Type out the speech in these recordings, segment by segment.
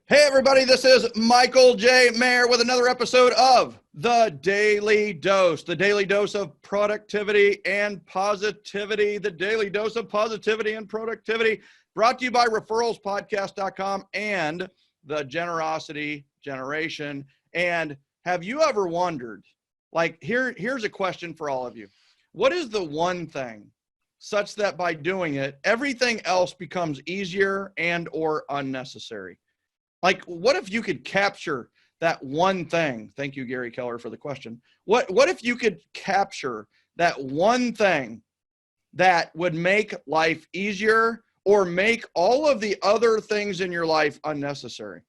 Hey, everybody, this is Michael J. Maher with another episode of The Daily Dose, the daily dose of productivity and positivity, the daily dose of positivity and productivity, brought to you by referralspodcast.com and the Generosity Generation. And have you ever wondered, here's a question for all of you. What is the one thing such that by doing it, everything else becomes easier and or unnecessary? Like, what if you could capture that one thing? Thank you, Gary Keller, for the question. What if you could capture that one thing that would make life easier or make all of the other things in your life unnecessary?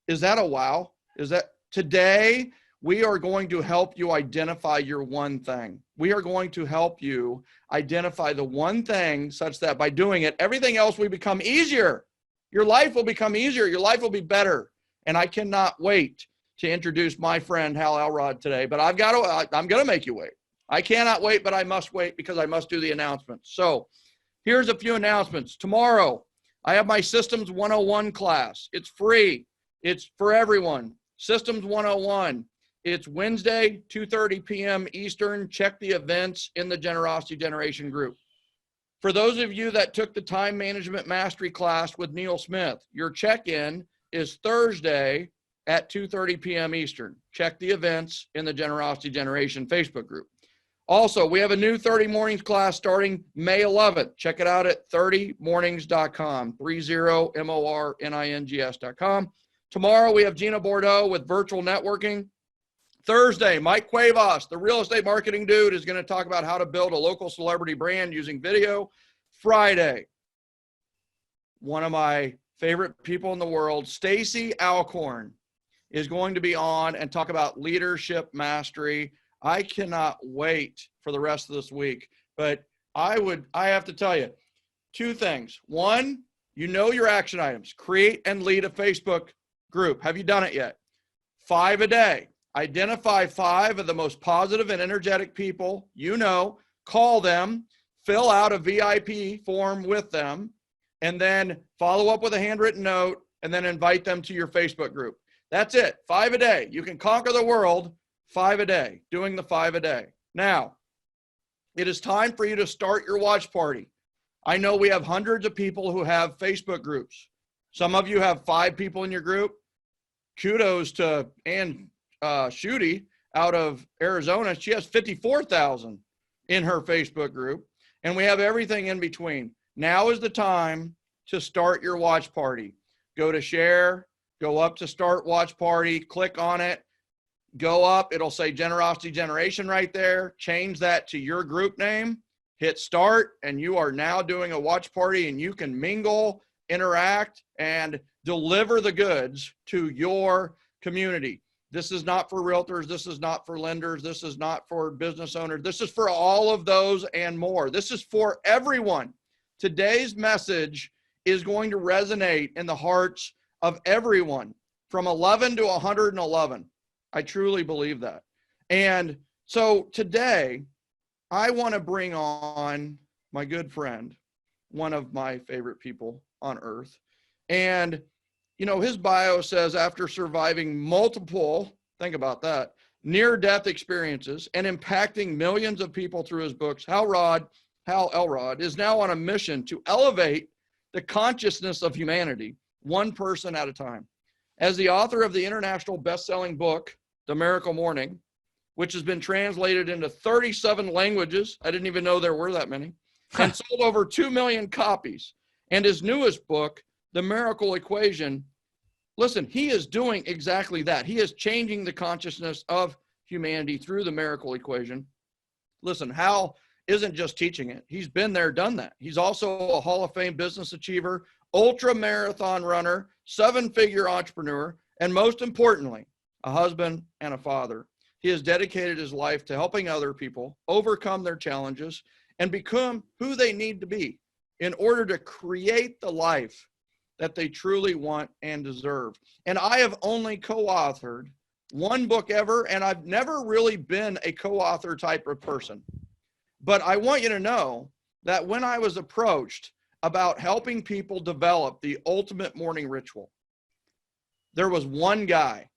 Is that a wow? Today, we are going to help you identify your one thing. We are going to help you identify the one thing such that by doing it, everything else will become easier. Your life will become easier. Your life will be better. And I cannot wait to introduce my friend Hal Elrod today, but I'm going to make you wait. I cannot wait, but I must wait because I must do the announcements. So here's a few announcements. Tomorrow, I have my Systems 101 class. It's free. It's for everyone. Systems 101. It's Wednesday, 2:30 p.m. Eastern. Check the events in the Generosity Generation group. For those of you that took the Time Management Mastery class with Neil Smith, your check-in is Thursday at 2:30 p.m. Eastern. Check the events in the Generosity Generation Facebook group. Also, we have a new 30 Mornings class starting May 11th. Check it out at 30mornings.com, 30mornings.com. Tomorrow, we have Gina Bordeaux with Virtual Networking. Thursday, Mike Cuevas, the real estate marketing dude, is going to talk about how to build a local celebrity brand using video. Friday, one of my favorite people in the world, Stacy Alcorn, is going to be on and talk about leadership mastery. I cannot wait for the rest of this week, but I have to tell you two things. One, you know your action items. Create and lead a Facebook group. Have you done it yet? 5 a day. Identify 5 of the most positive and energetic people you know, call them, fill out a VIP form with them, and then follow up with a handwritten note, and then invite them to your Facebook group. That's it, 5 a day. You can conquer the world 5 a day, doing the 5 a day. Now, it is time for you to start your watch party. I know we have hundreds of people who have Facebook groups. Some of you have 5 people in your group. Kudos to Ann Shooty out of Arizona. She has 54,000 in her Facebook group, and we have everything in between. Now is the time to start your watch party. Go to share, go up to start watch party, click on it, go up. It'll say Generosity Generation right there. Change that to your group name, hit start, and you are now doing a watch party, and you can mingle, interact, and deliver the goods to your community. This is not for realtors. This is not for lenders. This is not for business owners. This is for all of those and more. This is for everyone. Today's message is going to resonate in the hearts of everyone from 11 to 111. I truly believe that. And so today, I want to bring on my good friend, one of my favorite people on earth. And you know, his bio says after surviving multiple, think about that, near-death experiences and impacting millions of people through his books, Hal Elrod is now on a mission to elevate the consciousness of humanity, one person at a time. As the author of the international best-selling book, The Miracle Morning, which has been translated into 37 languages, I didn't even know there were that many, and sold over 2 million copies, and his newest book, The Miracle Equation. Listen, he is doing exactly that. He is changing the consciousness of humanity through the miracle equation. Listen, Hal isn't just teaching it. He's been there, done that. He's also a Hall of Fame business achiever, ultra marathon runner, 7-figure entrepreneur, and most importantly, a husband and a father. He has dedicated his life to helping other people overcome their challenges and become who they need to be in order to create the life that they truly want and deserve. And I have only co-authored one book ever, and I've never really been a co-author type of person. But I want you to know that when I was approached about helping people develop the ultimate morning ritual, there was one guy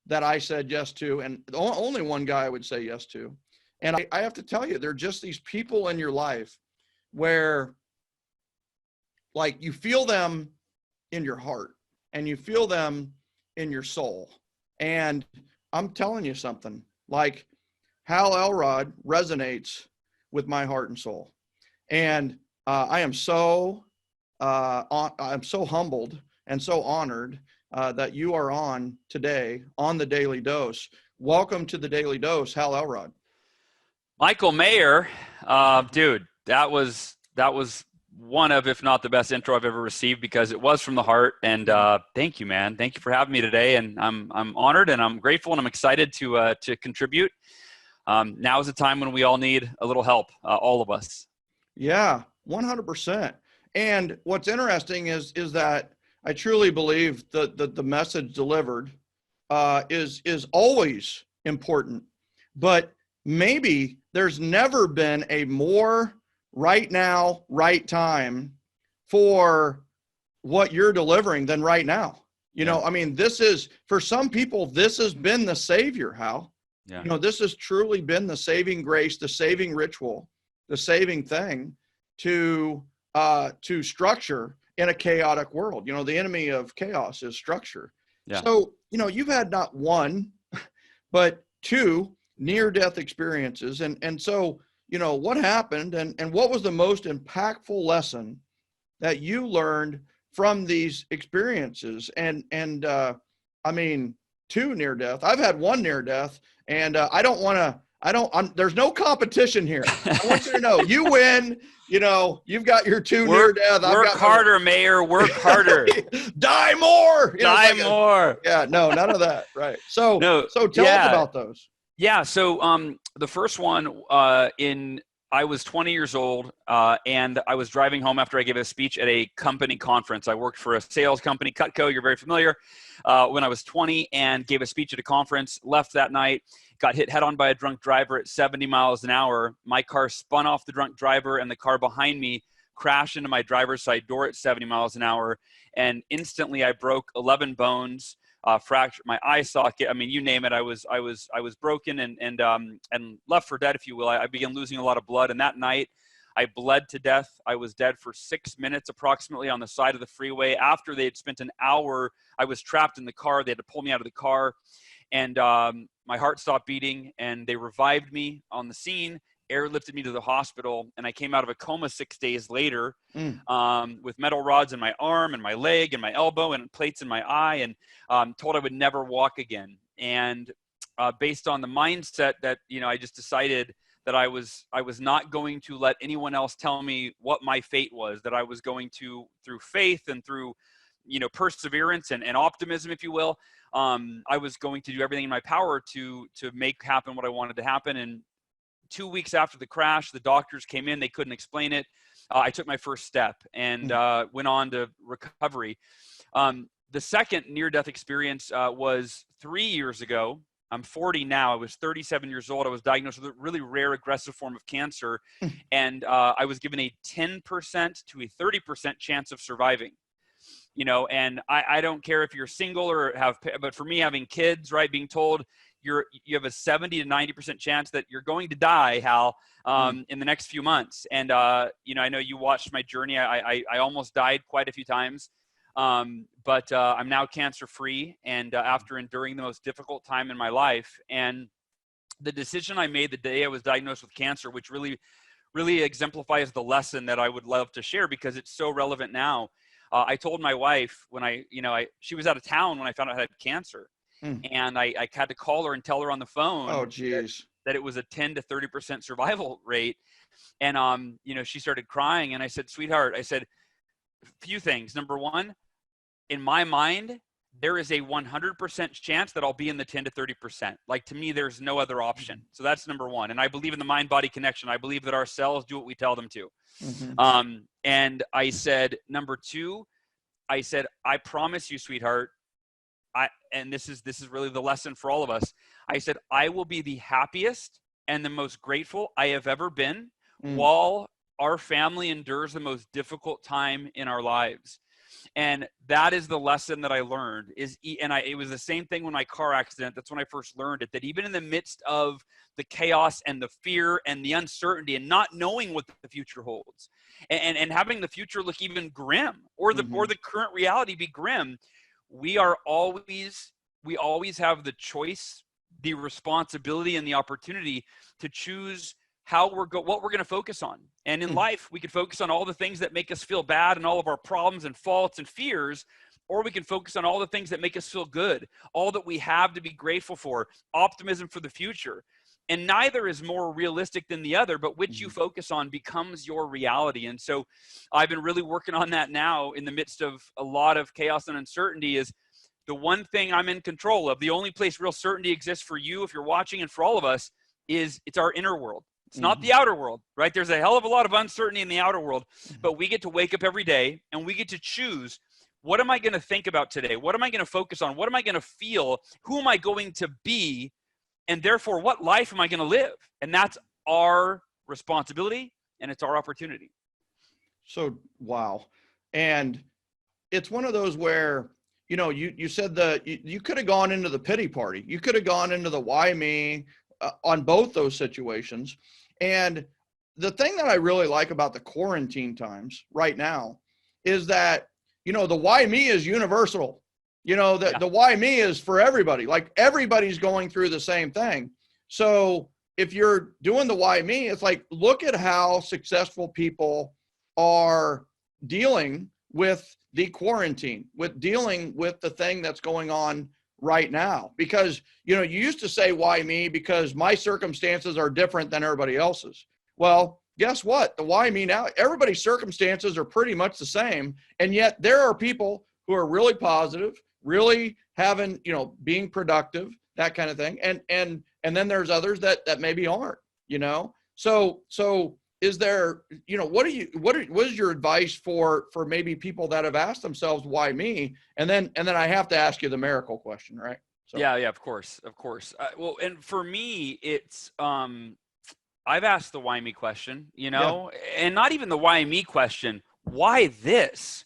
that I said yes to, and only one guy I would say yes to. And I have to tell you, there are just these people in your life where like you feel them in your heart and you feel them in your soul. And I'm telling you something, like Hal Elrod resonates with my heart and soul. And I'm so humbled and so honored that you are on today on the Daily Dose. Welcome to the Daily Dose, Hal Elrod. Michael Maher, dude, that was one of, if not the best intro I've ever received, because it was from the heart. And thank you, man. Thank you for having me today. And I'm honored and I'm grateful and I'm excited to contribute. Now is a time when we all need a little help, all of us. Yeah, 100%. And what's interesting is that I truly believe that the message delivered is always important, but maybe there's never been a more right now, right time for what you're delivering than right now. You know, I mean, this is, for some people, this has been the savior, Hal. Yeah. You know, this has truly been the saving grace, the saving ritual, the saving thing to structure in a chaotic world. You know, the enemy of chaos is structure. Yeah. So, you know, you've had not one, but two near-death experiences. And so, you know, what happened and what was the most impactful lesson that you learned from these experiences? And I mean, two near-death. I've had one near-death, and there's no competition here. I want you to know, you win. You know, you've got your two near-death. Work harder, Mayor. Work harder. Die more. Die more. Yeah, no, none of that. Right. So tell us about those. Yeah. So the first one I was 20 years old and I was driving home after I gave a speech at a company conference. I worked for a sales company, Cutco, you're very familiar, when I was 20 and gave a speech at a conference, left that night, got hit head on by a drunk driver at 70 miles an hour. My car spun off the drunk driver and the car behind me crashed into my driver's side door at 70 miles an hour. And instantly I broke 11 bones. Fractured my eye socket. I mean, you name it. I was broken and left for dead, if you will. I began losing a lot of blood, and that night I bled to death. I was dead for 6 minutes approximately on the side of the freeway. After they had spent an hour, I was trapped in the car. They had to pull me out of the with my heart stopped beating, and they revived me on the scene. Airlifted me to the hospital, and I came out of a coma 6 days later with metal rods in my arm and my leg and my elbow and plates in my eye, and told I would never walk again. And based on the mindset that, you know, I just decided that I was not going to let anyone else tell me what my fate was, that I was going to, through faith and through, you know, perseverance and optimism, if you will, I was going to do everything in my power to make happen what I wanted to happen. And 2 weeks after the crash, the doctors came in. They couldn't explain it. I took my first step and went on to recovery. The second near-death experience was 3 years ago. I'm 40 now. I was 37 years old. I was diagnosed with a really rare aggressive form of cancer. And I was given a 10% to a 30% chance of surviving. You know, and I don't care if you're single or but for me, having kids, right, being told you have a 70 to 90% chance that you're going to die, Hal, in the next few months. And, you know, I know you watched my journey. I almost died quite a few times, but I'm now cancer-free and after enduring the most difficult time in my life. And the decision I made the day I was diagnosed with cancer, which really exemplifies the lesson that I would love to share because it's so relevant now. I told my wife when she was out of town when I found out I had cancer. And I had to call her and tell her on the phone that it was a 10 to 30% survival rate. And, you know, she started crying and I said, sweetheart, I said, a few things. Number one, in my mind, there is a 100% chance that I'll be in the 10 to 30%. Like, to me, there's no other option. So that's number one. And I believe in the mind-body connection. I believe that our cells do what we tell them to. And I said, number two, I said, I promise you, sweetheart, and this is really the lesson for all of us. I said, I will be the happiest and the most grateful I have ever been while our family endures the most difficult time in our lives. And that is the lesson that I learned it was the same thing when my car accident. That's when I first learned it, that even in the midst of the chaos and the fear and the uncertainty and not knowing what the future holds and having the future look even grim or the current reality be grim, we always have the choice, the responsibility, and the opportunity to choose what we're going to focus on. And in life, we could focus on all the things that make us feel bad and all of our problems and faults and fears, or we can focus on all the things that make us feel good, all that we have to be grateful for, optimism for the future. And neither is more realistic than the other, but which you focus on becomes your reality. And so I've been really working on that now in the midst of a lot of chaos and uncertainty. Is the one thing I'm in control of. The only place real certainty exists for you, if you're watching, and for all of us, is it's our inner world. It's not the outer world, right? There's a hell of a lot of uncertainty in the outer world, but we get to wake up every day and we get to choose, what am I going to think about today? What am I going to focus on? What am I going to feel? Who am I going to be? And therefore, what life am I going to live? And that's our responsibility and it's our opportunity. So, wow. And it's one of those where, you said you could have gone into the pity party. You could have gone into the why me on both those situations. And the thing that I really like about the quarantine times right now is that, the why me is universal. The why me is for everybody. Like everybody's going through the same thing. So if you're doing the why me, it's like, look at how successful people are dealing with the quarantine, with dealing with the thing that's going on right now. Because, you used to say, why me? Because my circumstances are different than everybody else's. Well, guess what? The why me now, everybody's circumstances are pretty much the same. And yet there are people who are really positive, really having, being productive, that kind of thing. And then there's others that maybe aren't, So is there, what is your advice for maybe people that have asked themselves, why me? And then I have to ask you the miracle question, right? So. Yeah, of course. Well, and for me, it's, I've asked the why me question, and not even the why me question, why this?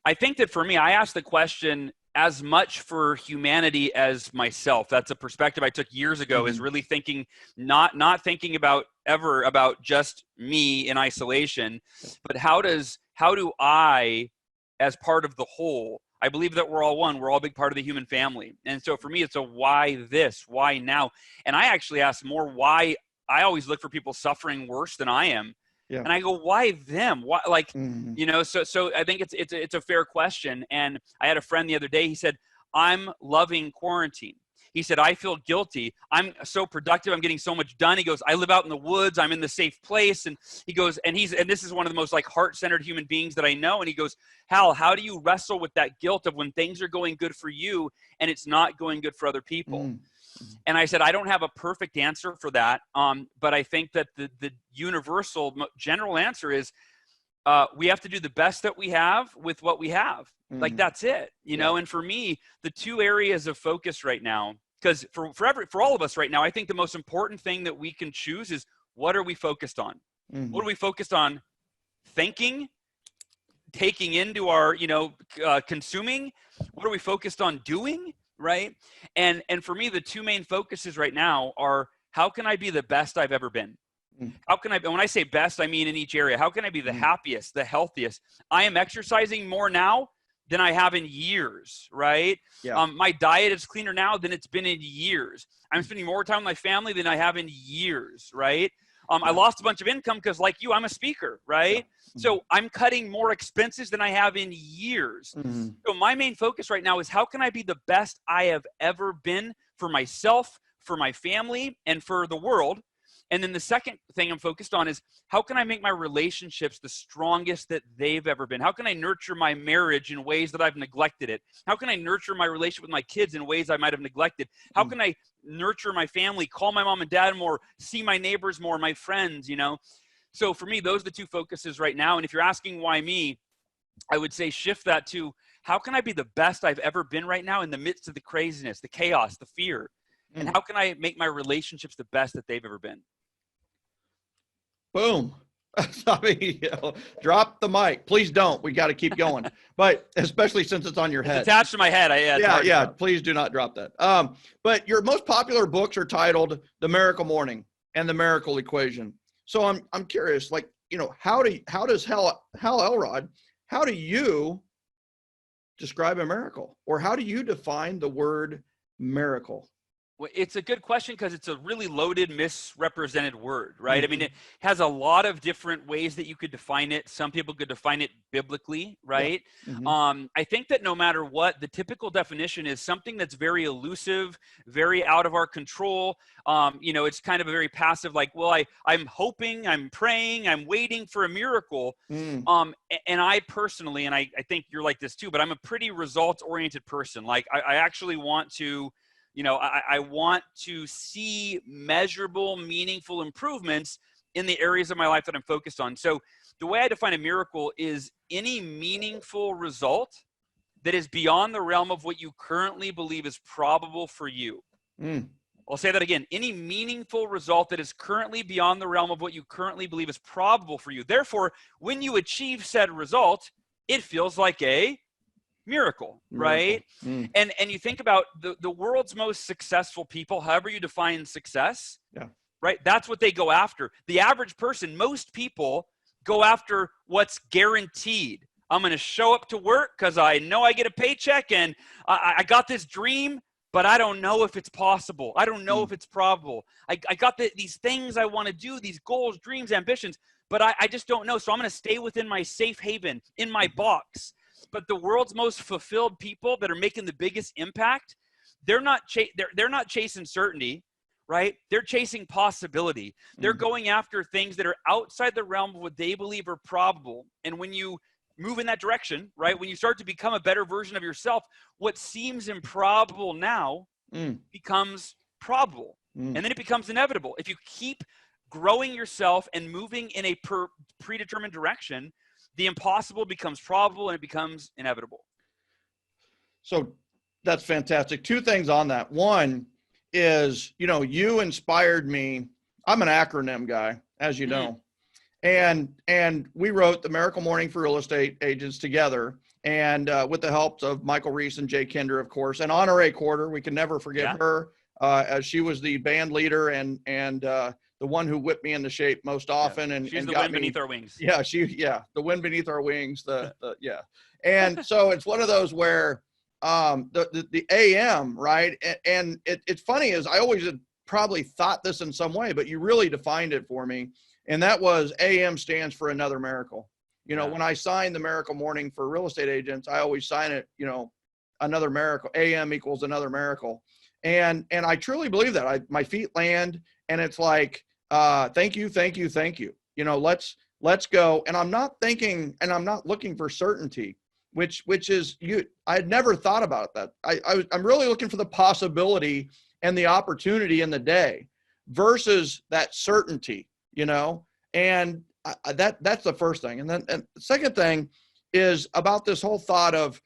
I think that for me, I asked the question as much for humanity as myself. That's a perspective I took years ago, is really thinking, not thinking about just me in isolation, but how do I, as part of the whole, I believe that we're all one, we're all a big part of the human family. And so for me, it's a why this, why now? And I actually ask more why. I always look for people suffering worse than I am. Yeah. And I go, why them? Why, so I think it's a fair question. And I had a friend the other day, he said, I'm loving quarantine. He said, I feel guilty. I'm so productive. I'm getting so much done. He goes, I live out in the woods. I'm in the safe place. And he goes, and this is one of the most heart-centered human beings that I know. And he goes, Hal, how do you wrestle with that guilt of when things are going good for you and it's not going good for other people? And I said, I don't have a perfect answer for that. But I think that the universal general answer is, we have to do the best that we have with what we have. Like, that's it, know? And for me, the two areas of focus right now, because for all of us right now, I think the most important thing that we can choose is, what are we focused on? What are we focused on thinking, taking into our, consuming? What are we focused on doing? Right. And for me, the two main focuses right now are, how can I be the best I've ever been? How can I, and when I say best, I mean in each area, how can I be the happiest, the healthiest? I am exercising more now than I have in years, right? Yeah. My diet is cleaner now than it's been in years. I'm spending more time with my family than I have in years, right? I lost a bunch of income because, like you, I'm a speaker, right? Yeah. So I'm cutting more expenses than I have in years. So my main focus right now is, how can I be the best I have ever been for myself, for my family, and for the world? And then the second thing I'm focused on is, how can I make my relationships the strongest that they've ever been? How can I nurture my marriage in ways that I've neglected it? How can I nurture my relationship with my kids in ways I might have neglected? How can I nurture my family, call my mom and dad more, see my neighbors more, my friends, So for me, those are the two focuses right now. And if you're asking why me, I would say shift that to, how can I be the best I've ever been right now in the midst of the craziness, the chaos, the fear? And how can I make my relationships the best that they've ever been? Boom. I mean, drop the mic. Please don't. We got to keep going. But especially since it's on your head. It's attached to my head. Yeah. Please do not drop that. But your most popular books are titled The Miracle Morning and The Miracle Equation. So I'm curious, like, how does Hal Elrod, how do you describe a miracle, or how do you define the word miracle? Well, it's a good question because it's a really loaded, misrepresented word, right? Mm-hmm. I mean, it has a lot of different ways that you could define it. Some people could define it biblically, right? Yeah. Mm-hmm. I think that no matter what, the typical definition is something that's very elusive, very out of our control. It's kind of a very passive, like, well, I'm hoping, I'm praying, I'm waiting for a miracle. Mm. And I personally, and I think you're like this too, but I'm a pretty results-oriented person. Like, I actually want to, I want to see measurable, meaningful improvements in the areas of my life that I'm focused on. So the way I define a miracle is any meaningful result that is beyond the realm of what you currently believe is probable for you. Mm. I'll say that again. Any meaningful result that is currently beyond the realm of what you currently believe is probable for you. Therefore, when you achieve said result, it feels like a miracle, right? Mm. And you think about the world's most successful people, however you define success, Yeah. right? That's what they go after. The average person, most people go after what's guaranteed. I'm going to show up to work because I know I get a paycheck, and I got this dream, but I don't know if it's possible. I don't know if it's probable. I got these things I want to do, these goals, dreams, ambitions, but I just don't know. So I'm going to stay within my safe haven, in my box. But the world's most fulfilled people that are making the biggest impact, they're not chasing certainty, right? They're chasing possibility. They're going after things that are outside the realm of what they believe are probable. And when you move in that direction, right, when you start to become a better version of yourself, what seems improbable now becomes probable. And then it becomes inevitable. If you keep growing yourself and moving in a predetermined direction, the impossible becomes probable and it becomes inevitable. So that's fantastic. Two things on that. One is, you inspired me. I'm an acronym guy, as you know, and we wrote The Miracle Morning for Real Estate Agents together, and with the help of Michael Reese and Jay Kinder, of course, and Honore Quarter. We can never forget her, as she was the band leader and the one who whipped me into shape most often. And she's the got wind beneath our wings. Yeah, the wind beneath our wings. And so it's one of those where the AM, right? And it's funny, is I always had probably thought this in some way, but you really defined it for me. And that was AM stands for another miracle. When I signed The Miracle Morning for Real Estate Agents, I always sign it, another miracle. AM equals another miracle. And I truly believe that. My feet land, and it's like, thank you. Let's go. And I'm not thinking, and I'm not looking for certainty, which is I had never thought about that. I'm really looking for the possibility and the opportunity in the day versus that certainty, and that's the first thing. And then the second thing is about this whole thought of,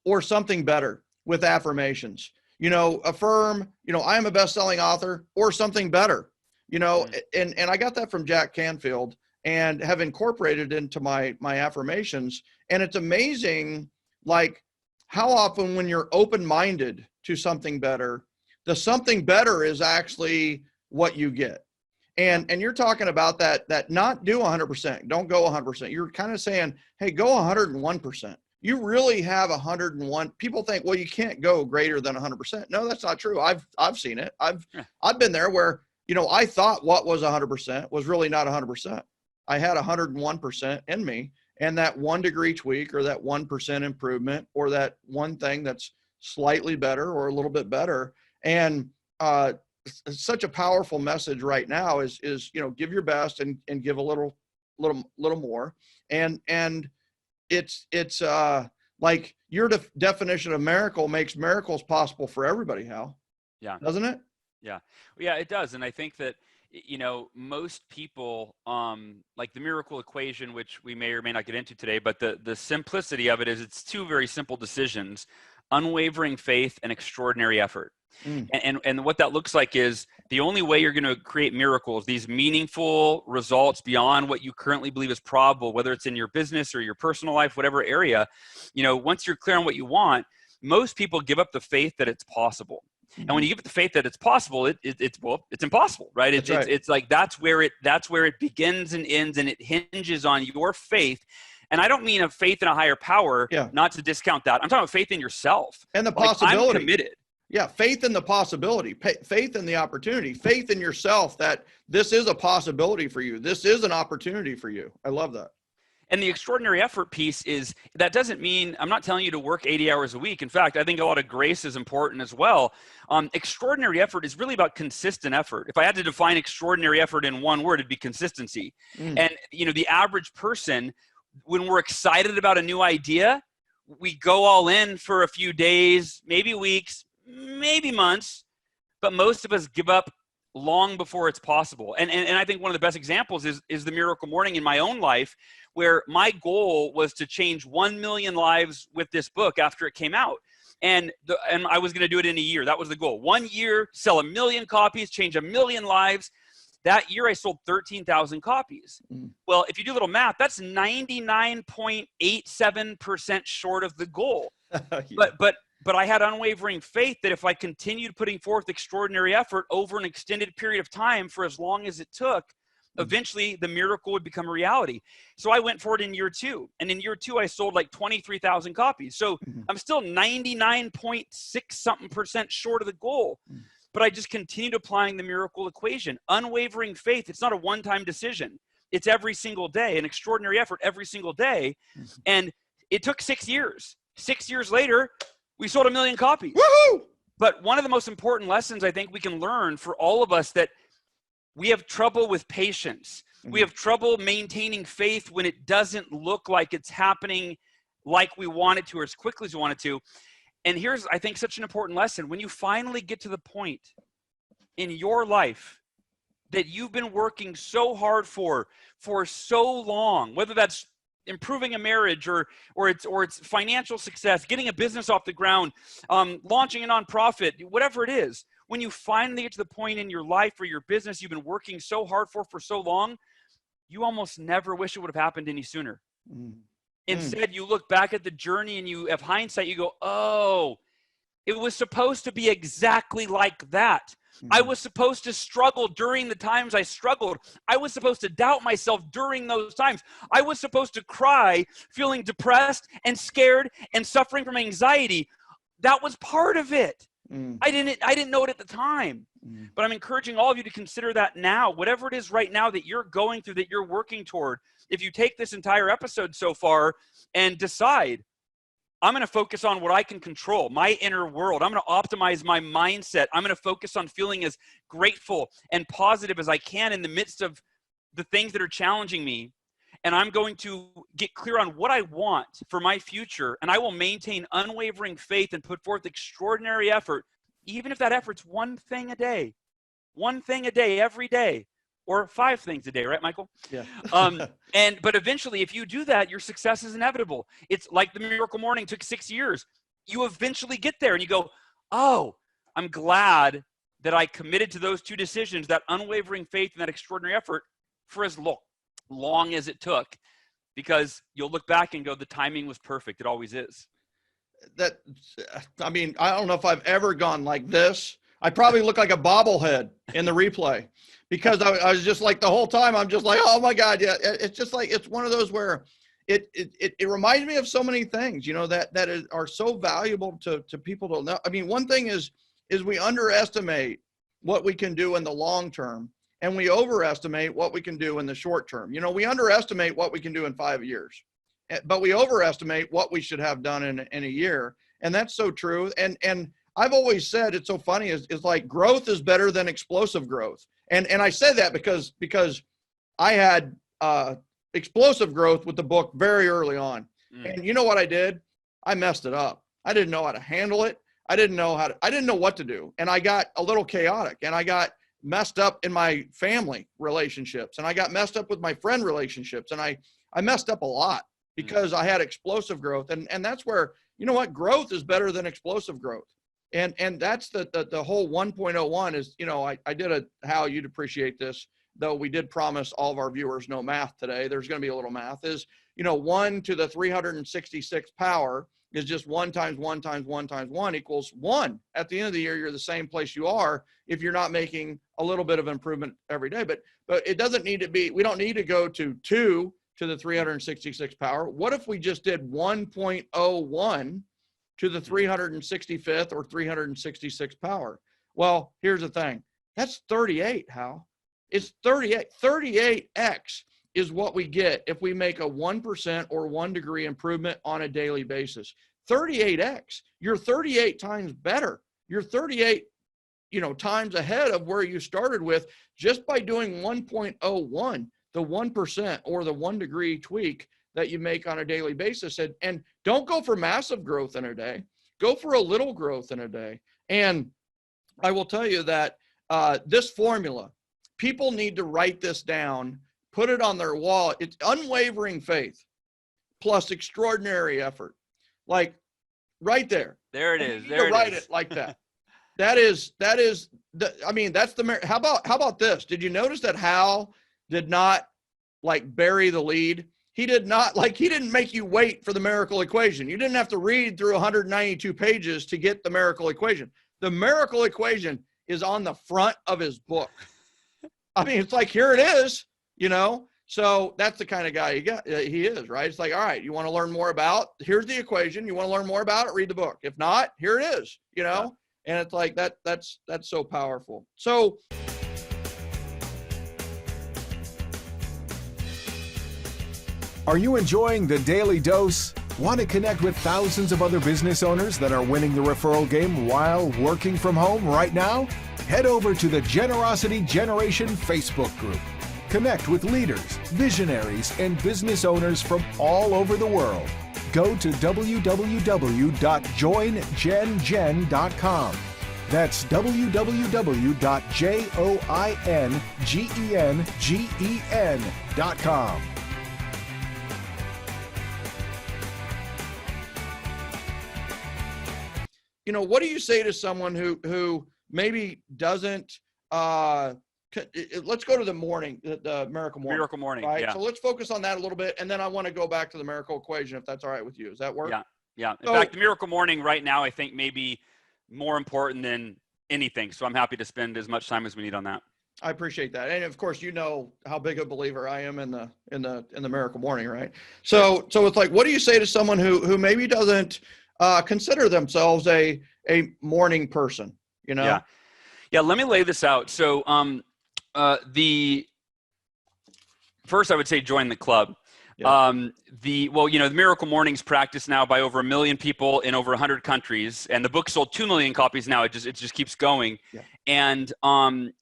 or something better with affirmations, affirm, I am a best-selling author, or something better, and I got that from Jack Canfield and have incorporated into my affirmations. And it's amazing, like, how often when you're open-minded to something better, the something better is actually what you get. And you're talking about that not do 100%, don't go 100%. You're kind of saying, hey, go 101%. You really have 101. People think, well, you can't go greater than 100%. No, that's not true. I've seen it. I've been there where, I thought what was 100% was really not 100%. I had 101% in me, and that 1 degree tweak, or that 1% improvement, or that one thing that's slightly better or a little bit better. And such a powerful message right now is give your best and give a little more. And it's like your definition of miracle makes miracles possible for everybody, Hal. Yeah. Doesn't it? Yeah, it does. And I think that, most people, like the miracle equation, which we may or may not get into today, but the simplicity of it is it's two very simple decisions: unwavering faith and extraordinary effort. And what that looks like is the only way you're going to create miracles, these meaningful results beyond what you currently believe is probable, whether it's in your business or your personal life, whatever area, once you're clear on what you want, most people give up the faith that it's possible. And when you give it the faith that it's possible, it's impossible, right? It's like that's where it begins and ends, and it hinges on your faith. And I don't mean a faith in a higher power, not to discount that. I'm talking about faith in yourself and the possibility. I'm committed. Yeah, faith in the possibility, faith in the opportunity, faith in yourself that this is a possibility for you. This is an opportunity for you. I love that. And the extraordinary effort piece is, that doesn't mean, I'm not telling you to work 80 hours a week. In fact, I think a lot of grace is important as well. Extraordinary effort is really about consistent effort. If I had to define extraordinary effort in one word, it'd be consistency. And, the average person, when we're excited about a new idea, we go all in for a few days, maybe weeks, maybe months, but most of us give up long before it's possible. And I think one of the best examples is the Miracle Morning in my own life, where my goal was to change 1 million lives with this book after it came out. And I was going to do it in a year. That was the goal. 1 year, sell 1 million copies, change 1 million lives. That year I sold 13,000 copies. Well, if you do a little math, that's 99.87% short of the goal. But I had unwavering faith that if I continued putting forth extraordinary effort over an extended period of time for as long as it took, eventually the miracle would become a reality. So I went for it in year 2. And in year 2, I sold like 23,000 copies. So I'm still 99.6 something percent short of the goal. But I just continued applying the miracle equation. Unwavering faith, it's not a one-time decision. It's every single day, an extraordinary effort every single day. And it took 6 years. 6 years later, we sold 1 million copies. Woohoo! But one of the most important lessons I think we can learn for all of us, that we have trouble with patience. We have trouble maintaining faith when it doesn't look like it's happening like we want it to, or as quickly as we want it to. And here's, I think, such an important lesson. When you finally get to the point in your life that you've been working so hard for so long, whether that's improving a marriage or it's financial success, getting a business off the ground, launching a nonprofit, whatever it is, when you finally get to the point in your life or your business you've been working so hard for so long, you almost never wish it would have happened any sooner. Instead, you look back at the journey and you have hindsight, you go, oh, it was supposed to be exactly like that. I was supposed to struggle during the times I struggled. I was supposed to doubt myself during those times. I was supposed to cry, feeling depressed and scared and suffering from anxiety. That was part of it. I didn't know it at the time. But I'm encouraging all of you to consider that now. Whatever it is right now that you're going through, that you're working toward, if you take this entire episode so far and decide, I'm going to focus on what I can control, my inner world. I'm going to optimize my mindset. I'm going to focus on feeling as grateful and positive as I can in the midst of the things that are challenging me. And I'm going to get clear on what I want for my future. And I will maintain unwavering faith and put forth extraordinary effort, even if that effort's one thing a day every day. Or 5 things a day, right, Michael? Yeah. But eventually, if you do that, your success is inevitable. It's like the Miracle Morning took 6 years. You eventually get there and you go, oh, I'm glad that I committed to those 2 decisions, that unwavering faith and that extraordinary effort, for as long as it took, because you'll look back and go, the timing was perfect. It always is. I don't know if I've ever gone like this. I probably look like a bobblehead in the replay, because I was just like, the whole time I'm just like, oh my God. Yeah. It's just like, it's one of those where it reminds me of so many things, that are so valuable to people to know. I mean, one thing is we underestimate what we can do in the long term, and we overestimate what we can do in the short term. We underestimate what we can do in 5 years, but we overestimate what we should have done in a year. And that's so true. And I've always said, it's so funny, is like, growth is better than explosive growth. And I say that because I had explosive growth with the book very early on. And you know what I did? I messed it up. I didn't know how to handle it. I didn't know what to do. And I got a little chaotic, and I got messed up in my family relationships, and I got messed up with my friend relationships. And I messed up a lot because I had explosive growth. And that's where, growth is better than explosive growth. And that's the whole 1.01 is, you know, I did Hal, you'd appreciate this, though we did promise all of our viewers no math today. There's going to be a little math is, you know, 1 to the 366 power is just 1 times 1 times 1 times 1 equals 1. At the end of the year, you're the same place you are if you're not making a little bit of improvement every day. But it doesn't need to be, we don't need to go to 2 to the 366 power. What if we just did 1.01 to the 365th or 366th power? Well, here's the thing. That's 38, Hal. It's 38. 38x is what we get if we make a 1% or 1 degree improvement on a daily basis. 38x. You're 38 times better. You're 38, you know, times ahead of where you started with just by doing 1.01, the 1% or the 1 degree tweak that you make on a daily basis. And don't go for massive growth in a day. Go for a little growth in a day. And I will tell you that this formula, people need to write this down, put it on their wall. It's unwavering faith plus extraordinary effort. Like right there. There it is. There write it like that. That is I mean, that's the, how about this? Did you notice that Hal did not like bury the lead? He did not, like, he didn't make you wait for the miracle equation. You didn't have to read through 192 pages to get the miracle equation. The miracle equation is on the front of his book. I mean, it's like, here it is, you know? So that's the kind of guy he is, right? It's like, all right, you want to learn more about, here's the equation. You want to learn more about it, read the book. If not, here it is, you know? And it's like, that's so powerful. So are you enjoying the Daily Dose? Want to connect with thousands of other business owners that are winning the referral game while working from home right now? Head over to the Generosity Generation Facebook group. Connect with leaders, visionaries, and business owners from all over the world. Go to www.joingengen.com. That's www.joingengen.com. you know, what do you say to someone who maybe doesn't, let's go to the morning, the miracle morning. Miracle morning, right? yeah. So let's focus on that a little bit. And then I want to go back to the miracle equation, if that's all right with you. Does that work? Yeah, yeah. In fact, the miracle morning right now, I think maybe more important than anything. So I'm happy to spend as much time as we need on that. I appreciate that. And of course, you know how big a believer I am in the miracle morning, right? So it's like, what do you say to someone who maybe doesn't consider themselves a morning person, you know? Yeah. Let me lay this out. So the first, I would say join the club. Yeah. The Miracle Mornings practiced now by over 1 million people in over 100 countries, and the book sold 2 million copies now. It just keeps going. Yeah. And I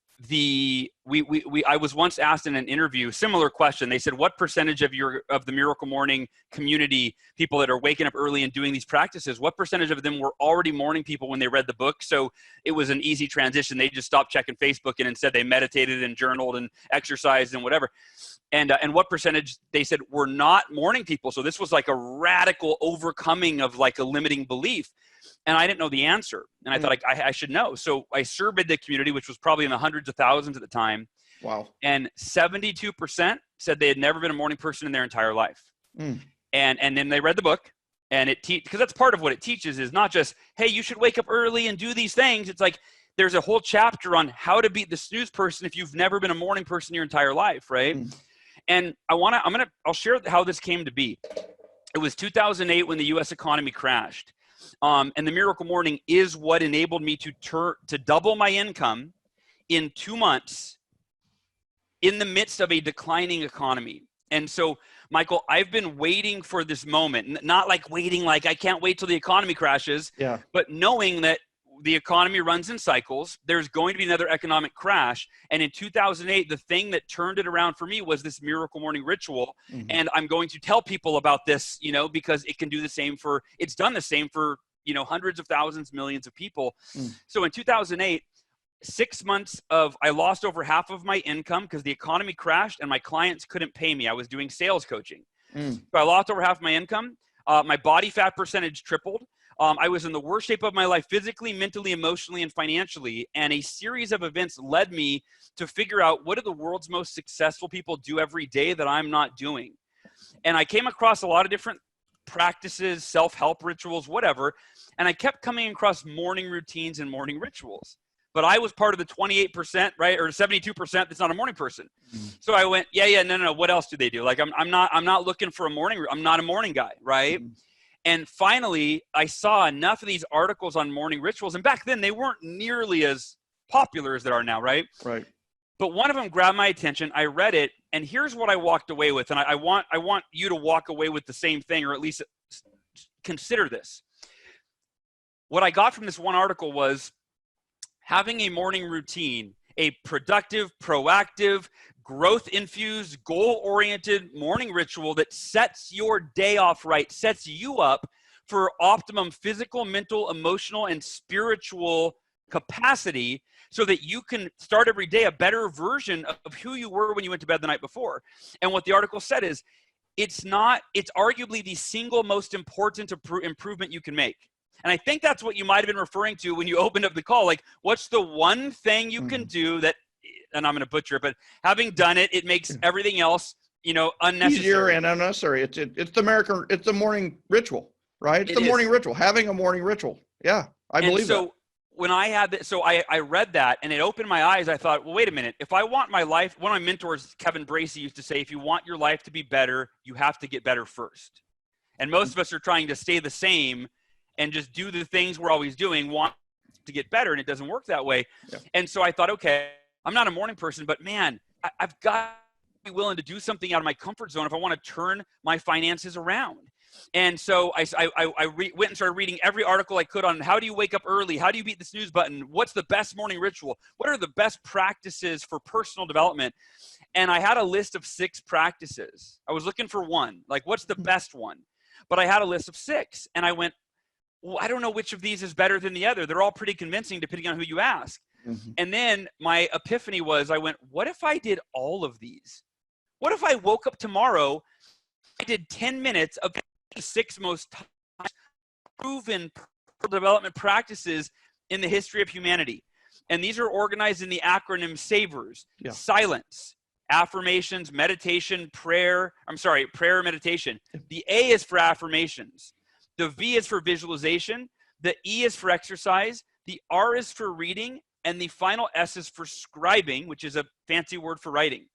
was once asked in an interview, similar question. They said, what percentage of the Miracle Morning community, people that are waking up early and doing these practices, what percentage of them were already morning people when they read the book? So it was an easy transition. They just stopped checking Facebook and instead they meditated and journaled and exercised and whatever. And what percentage, they said, were not morning people. So this was like a radical overcoming of like a limiting belief. And I didn't know the answer. And I thought I should know. So I surveyed the community, which was probably in the hundreds of thousands at the time. Wow. And 72% said they had never been a morning person in their entire life. And then they read the book, and because that's part of what it teaches, is not just, hey, you should wake up early and do these things. It's like, there's a whole chapter on how to beat the snooze person if you've never been a morning person your entire life. Right. And I'll share how this came to be. It was 2008 when the US economy crashed. And the Miracle Morning is what enabled me to double my income in 2 months in the midst of a declining economy. And so, Michael, I've been waiting for this moment, not like waiting, like I can't wait till the economy crashes, but knowing that the economy runs in cycles. There's going to be another economic crash. And in 2008, the thing that turned it around for me was this Miracle Morning ritual. And I'm going to tell people about this, because it can do the same it's done the same for, hundreds of thousands, millions of people. So in 2008, 6 months I lost over half of my income because the economy crashed and my clients couldn't pay me. I was doing sales coaching. So I lost over half my income. My body fat percentage tripled. I was in the worst shape of my life, physically, mentally, emotionally, and financially. And a series of events led me to figure out, what do the world's most successful people do every day that I'm not doing? And I came across a lot of different practices, self-help rituals, whatever. And I kept coming across morning routines and morning rituals. But I was part of the 28%, right? Or 72% that's not a morning person. So I went, no. What else do they do? Like, I'm not looking for a morning. I'm not a morning guy, right? And finally, I saw enough of these articles on morning rituals. And back then, they weren't nearly as popular as they are now, right? Right. But one of them grabbed my attention. I read it, and here's what I walked away with. And I want you to walk away with the same thing, or at least consider this. What I got from this one article was having a morning routine, a productive, proactive, growth-infused, goal-oriented morning ritual that sets your day off right, sets you up for optimum physical, mental, emotional, and spiritual capacity, so that you can start every day a better version of who you were when you went to bed the night before. And what the article said is, it's arguably the single most important improvement you can make. And I think that's what you might have been referring to when you opened up the call. Like, what's the one thing you can do that, and I'm going to butcher it, but having done it, it makes everything else, unnecessary. Easier and unnecessary. It's the morning ritual, right? It's the morning ritual, having a morning ritual. Yeah, I believe that. When I had that, so I read that and it opened my eyes. I thought, well, wait a minute. If I want my life, one of my mentors, Kevin Bracey, used to say, if you want your life to be better, you have to get better first. And most of us are trying to stay the same and just do the things we're always doing, want to get better, and it doesn't work that way. Yeah. And so I thought, okay, I'm not a morning person, but man, I've got to be willing to do something out of my comfort zone if I want to turn my finances around. And so I went and started reading every article I could on how do you wake up early? How do you beat the snooze button? What's the best morning ritual? What are the best practices for personal development? And I had a list of 6 practices. I was looking for one, like what's the best one? But I had a list of 6. And I went, well, I don't know which of these is better than the other. They're all pretty convincing depending on who you ask. And then my epiphany was, I went, what if I did all of these? What if I woke up tomorrow, I did 10 minutes of the 6 most proven development practices in the history of humanity. And these are organized in the acronym SAVERS, silence, affirmations, meditation, prayer, meditation. The A is for affirmations. The V is for visualization. The E is for exercise. The R is for reading. And the final S is for scribing, which is a fancy word for writing.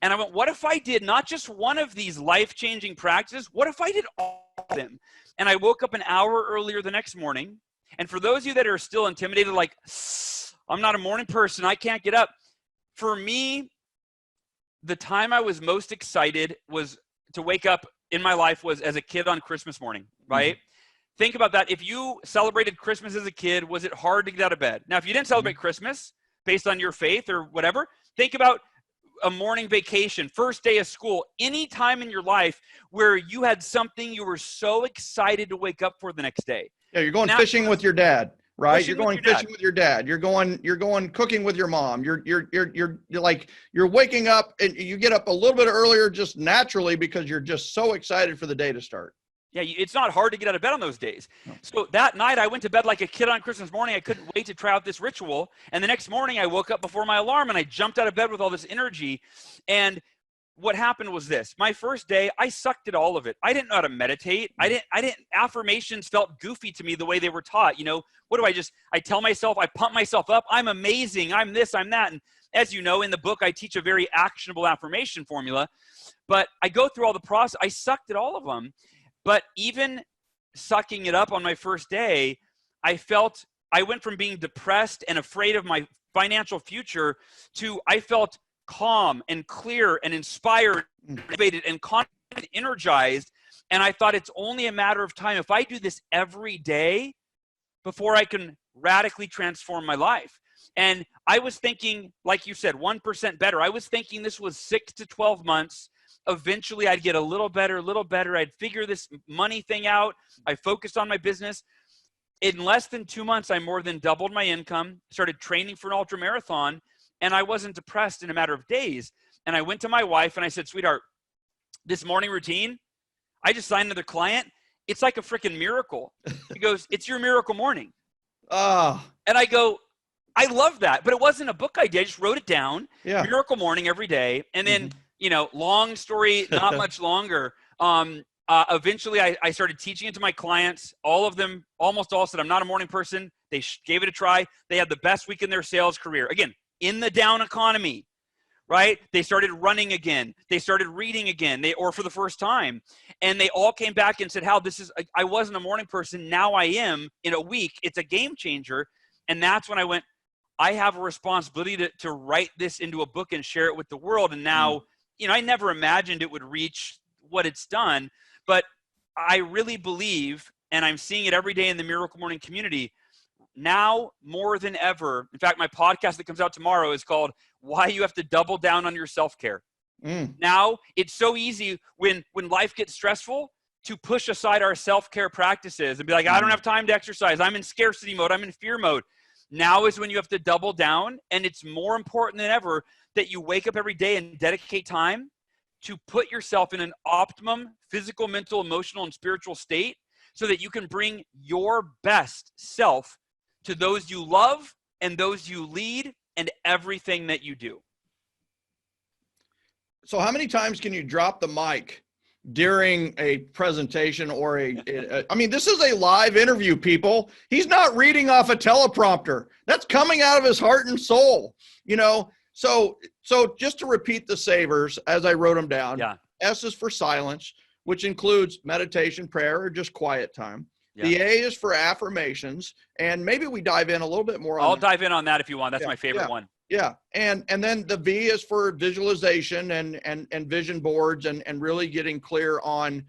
And I went, what if I did not just one of these life-changing practices? What if I did all of them? And I woke up an hour earlier the next morning. And for those of you that are still intimidated, like, I'm not a morning person, I can't get up. For me, the time I was most excited was to wake up in my life was as a kid on Christmas morning, right? Think about that. If you celebrated Christmas as a kid, was it hard to get out of bed? Now, if you didn't celebrate Christmas based on your faith or whatever, think about a morning vacation, first day of school, any time in your life where you had something you were so excited to wake up for the next day. Yeah, you're going fishing with your dad, right? You're going fishing with your dad. You're going cooking with your mom. You're waking up and you get up a little bit earlier just naturally because you're just so excited for the day to start. Yeah, it's not hard to get out of bed on those days. No. So that night I went to bed like a kid on Christmas morning. I couldn't wait to try out this ritual. And the next morning I woke up before my alarm and I jumped out of bed with all this energy. And what happened was this. My first day, I sucked at all of it. I didn't know how to meditate. Affirmations felt goofy to me the way they were taught. What do I tell myself, I pump myself up. I'm amazing. I'm this, I'm that. And as you know, in the book, I teach a very actionable affirmation formula. But I go through all the process. I sucked at all of them. But even sucking it up on my first day, I went from being depressed and afraid of my financial future to I felt calm and clear and inspired, motivated and confident, and energized. And I thought it's only a matter of time. If I do this every day before I can radically transform my life. And I was thinking, like you said, 1% better. I was thinking this was 6 to 12 months. Eventually, I'd get a little better. I'd figure this money thing out. I focused on my business. In less than 2 months, I more than doubled my income, started training for an ultra marathon, and I wasn't depressed in a matter of days. And I went to my wife and I said, sweetheart, this morning routine, I just signed another client, it's like a freaking miracle. He goes, it's your miracle morning. Ah, And I go, I love that. But it wasn't a book idea. I just wrote it down. yeah. Miracle morning every day. And then, long story, not much longer. Eventually, I started teaching it to my clients. All of them, almost all said, I'm not a morning person. They gave it a try. They had the best week in their sales career. Again, in the down economy, right? They started running again. They started reading again, or for the first time. And they all came back and said, Hal, I wasn't a morning person. Now I am. In a week, it's a game changer. And that's when I went, I have a responsibility to write this into a book and share it with the world. And now, I never imagined it would reach what it's done, but I really believe, and I'm seeing it every day in the Miracle Morning community, now more than ever. In fact, my podcast that comes out tomorrow is called Why You Have to Double Down on Your Self-Care. Now, it's so easy when life gets stressful to push aside our self-care practices and be like, I don't have time to exercise. I'm in scarcity mode. I'm in fear mode. Now is when you have to double down, and it's more important than ever that you wake up every day and dedicate time to put yourself in an optimum physical, mental, emotional, and spiritual state so that you can bring your best self to those you love and those you lead and everything that you do. So how many times can you drop the mic during a presentation or this is a live interview, people. He's not reading off a teleprompter. That's coming out of his heart and soul, So just to repeat the savers as I wrote them down. Yeah. S is for silence, which includes meditation, prayer, or just quiet time. Yeah. The A is for affirmations, and maybe we dive in a little bit more on I'll dive in on that if you want. That's my favorite one. Yeah. And then the V is for visualization and vision boards and really getting clear on,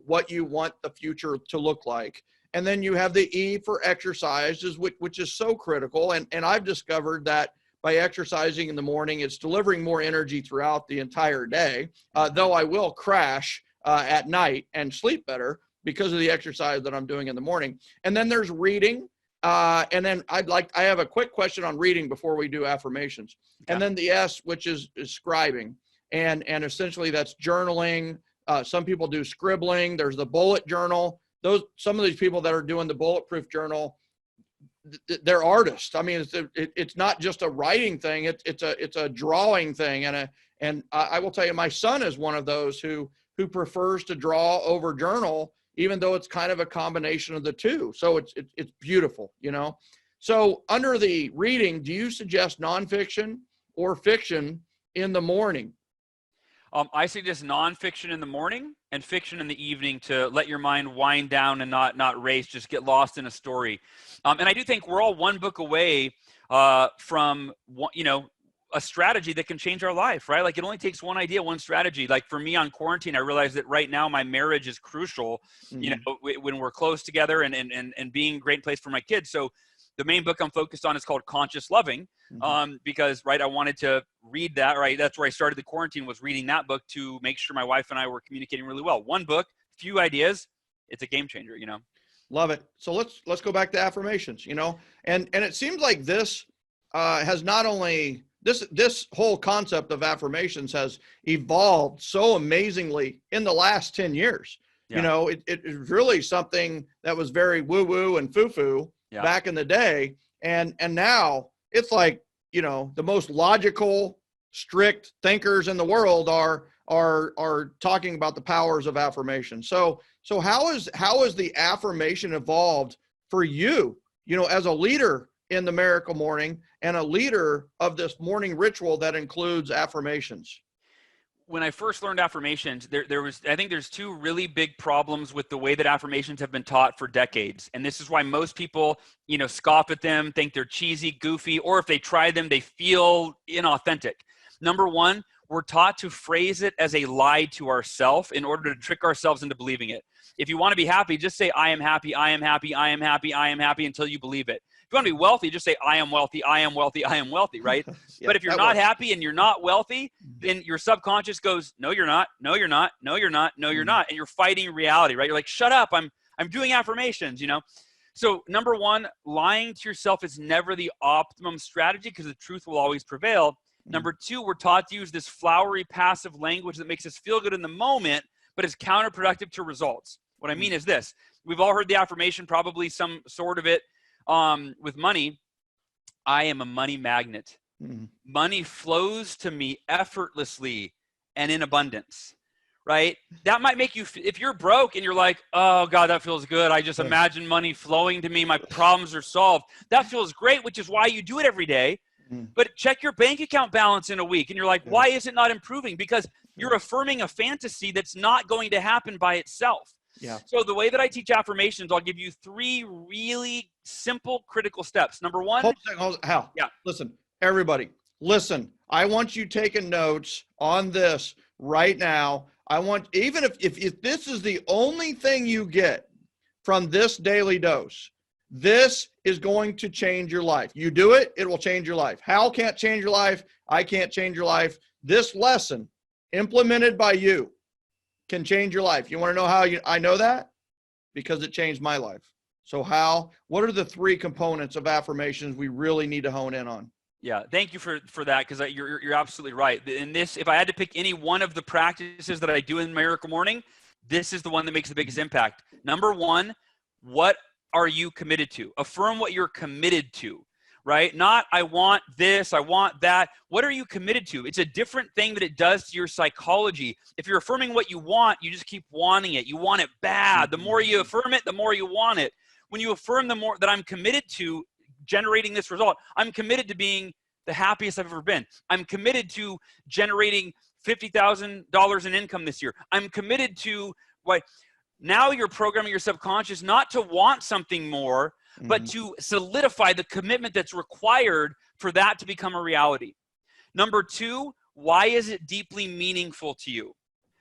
what you want the future to look like. And then you have the E for exercises, which is so critical. And I've discovered that by exercising in the morning, it's delivering more energy throughout the entire day, though I will crash at night and sleep better because of the exercise that I'm doing in the morning. And then there's reading. And then I have a quick question on reading before we do affirmations. Okay. And then the S, which is scribing. And essentially that's journaling. Some people do scribbling. There's the bullet journal. Some of these people that are doing the bulletproof journal, they're artists. I mean, it's not just a writing thing. It's a drawing thing. And I will tell you, my son is one of those who prefers to draw over journal, even though it's kind of a combination of the two. So it's beautiful, So under the reading, do you suggest nonfiction or fiction in the morning? I suggest nonfiction in the morning and fiction in the evening to let your mind wind down and not race, just get lost in a story. And I do think we're all one book away from, a strategy that can change our life, right? Like it only takes one idea, one strategy. Like for me on quarantine, I realized that right now my marriage is crucial, when we're close together and being a great place for my kids. So the main book I'm focused on is called Conscious Loving, because, right, I wanted to read that, right? That's where I started the quarantine, was reading that book to make sure my wife and I were communicating really well. One book, few ideas, it's a game changer, Love it. So let's go back to affirmations, and it seems like this has not only this whole concept of affirmations has evolved so amazingly in the last 10 years. Yeah. It is really something that was very woo-woo and foo-foo back in the day. And now it's like, the most logical, strict thinkers in the world are talking about the powers of affirmation. So how is the affirmation evolved for you, as a leader in the Miracle Morning and a leader of this morning ritual that includes affirmations? When I first learned affirmations, I think there's two really big problems with the way that affirmations have been taught for decades. And this is why most people, scoff at them, think they're cheesy, goofy, or if they try them, they feel inauthentic. Number one, we're taught to phrase it as a lie to ourselves in order to trick ourselves into believing it. If you want to be happy, just say, I am happy, I am happy, I am happy, I am happy, until you believe it. If you want to be wealthy, just say, I am wealthy, I am wealthy, I am wealthy, right? But if you're not happy and you're not wealthy, then your subconscious goes, no, you're not, no, you're not, no, you're not, no, you're not. And you're fighting reality, right? You're like, shut up, I'm doing affirmations, So number one, lying to yourself is never the optimum strategy because the truth will always prevail. Number two, we're taught to use this flowery, passive language that makes us feel good in the moment, but is counterproductive to results. What I mean is this. We've all heard the affirmation, probably some sort of it with money. I am a money magnet. Money flows to me effortlessly and in abundance, right? That might make you, if you're broke and you're like, oh God, that feels good. I just imagine money flowing to me. My problems are solved. That feels great, which is why you do it every day. But check your bank account balance in a week and you're like, why is it not improving? Because you're affirming a fantasy that's not going to happen by itself. So the way that I teach affirmations, I'll give you 3 really simple, critical steps. Number 1. Hold a second, Hal. Yeah. Listen, everybody, listen. I want you taking notes on this right now. I want, even if this is the only thing you get from this daily dose, this is going to change your life. You do it, it will change your life. Hal can't change your life. I can't change your life. This lesson implemented by you can change your life. You want to know how I know that? Because it changed my life. So Hal, what are the 3 components of affirmations we really need to hone in on? Yeah, thank you for that, because you're absolutely right. In this, if I had to pick any one of the practices that I do in Miracle Morning, this is the one that makes the biggest impact. Number 1, what are you committed to? Affirm what you're committed to, right? Not, I want this, I want that. What are you committed to? It's a different thing that it does to your psychology. If you're affirming what you want, you just keep wanting it. You want it bad. The more you affirm it, the more you want it. When you affirm the more that I'm committed to generating this result, I'm committed to being the happiest I've ever been. I'm committed to generating $50,000 in income this year. I'm committed to what? Now you're programming your subconscious not to want something more, but to solidify the commitment that's required for that to become a reality. Number 2, why is it deeply meaningful to you?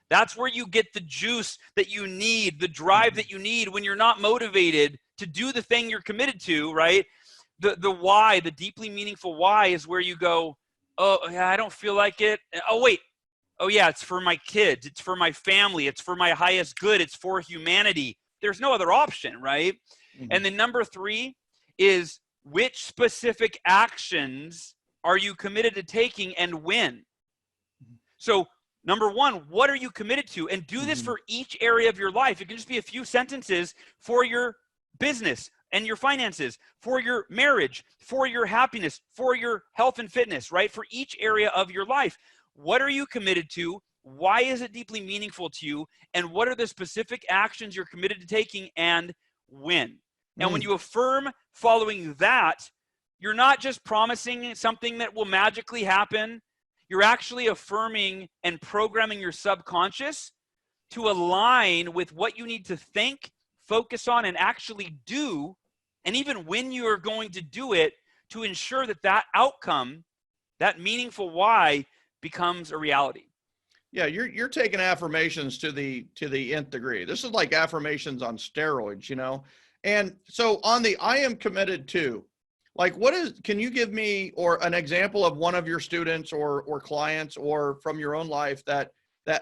That's where you get the juice that you need, the drive that you need when you're not motivated to do the thing you're committed to, right? The why, the deeply meaningful why is where you go, oh, yeah, I don't feel like it. Oh, wait. Oh, yeah, it's for my kids. It's for my family. It's for my highest good. It's for humanity. There's no other option, right? And then number 3 is, which specific actions are you committed to taking and when? So number 1, what are you committed to? And do this for each area of your life. It can just be a few sentences for your business and your finances, for your marriage, for your happiness, for your health and fitness, right? For each area of your life. What are you committed to? Why is it deeply meaningful to you? And what are the specific actions you're committed to taking and when? And when you affirm following that, you're not just promising something that will magically happen. You're actually affirming and programming your subconscious to align with what you need to think, focus on, and actually do. And even when you are going to do it, to ensure that that outcome, that meaningful why, becomes a reality. Yeah, you're taking affirmations to the nth degree. This is like affirmations on steroids, you know? And so on the I am committed to, like, can you give me or an example of one of your students or clients or from your own life that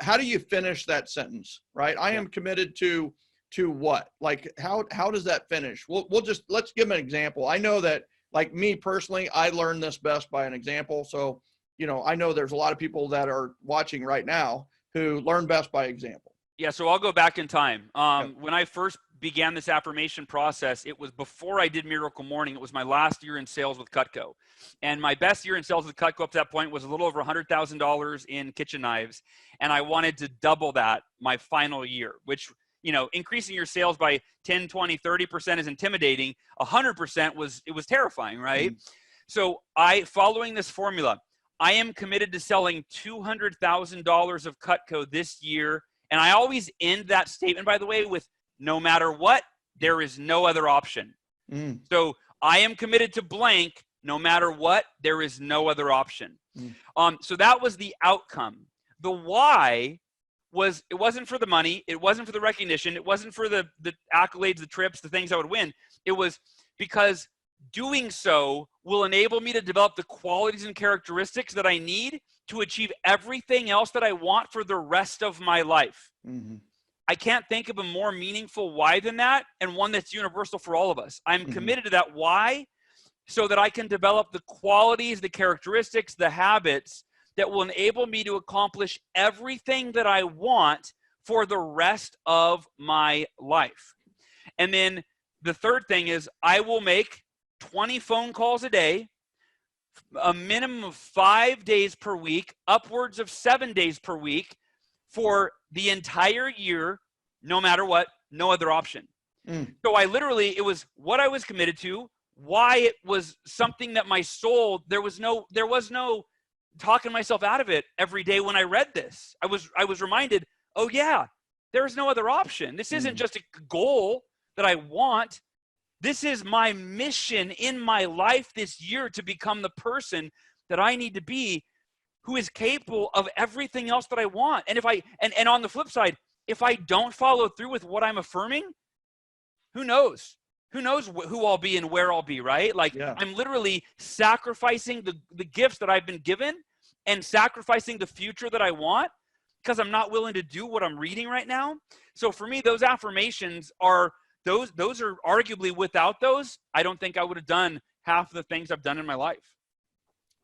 how do you finish that sentence, right? I am committed to what? Like, how does that finish? Let's give an example. I know that, like me personally, I learned this best by an example. So, you know, I know there's a lot of people that are watching right now who learn best by example. Yeah, so I'll go back in time. When I first began this affirmation process, it was before I did Miracle Morning. It was my last year in sales with Cutco. And my best year in sales with Cutco up to that point was a little over $100,000 in kitchen knives. And I wanted to double that my final year, which, you know, increasing your sales by 10, 20, 30% is intimidating. 100% was terrifying, right? So following this formula, I am committed to selling $200,000 of Cutco this year. And I always end that statement, by the way, with no matter what, there is no other option. So I am committed to blank, no matter what, there is no other option. So that was the outcome. The why was, it wasn't for the money. It wasn't for the recognition. It wasn't for the accolades, the trips, the things I would win. It was because doing so will enable me to develop the qualities and characteristics that I need to achieve everything else that I want for the rest of my life. I can't think of a more meaningful why than that, and one that's universal for all of us. I'm committed to that why so that I can develop the qualities, the characteristics, the habits that will enable me to accomplish everything that I want for the rest of my life. And then the third thing is I will make 20 phone calls a day, a minimum of 5 days per week, upwards of 7 days per week for the entire year, no matter what, no other option. So I literally, it was what I was committed to, why it was something that my soul, there was no talking myself out of it every day when I read this. I was reminded, oh yeah, there's no other option. This isn't just a goal that I want. This is my mission in my life this year to become the person that I need to be, who is capable of everything else that I want. And and on the flip side, if I don't follow through with what I'm affirming, who knows? Who knows who I'll be and where I'll be, right? Like, yeah. I'm literally sacrificing the gifts that I've been given and sacrificing the future that I want because I'm not willing to do what I'm reading right now. So for me, those affirmations are, those are arguably, without those, I don't think I would have done half of the things I've done in my life.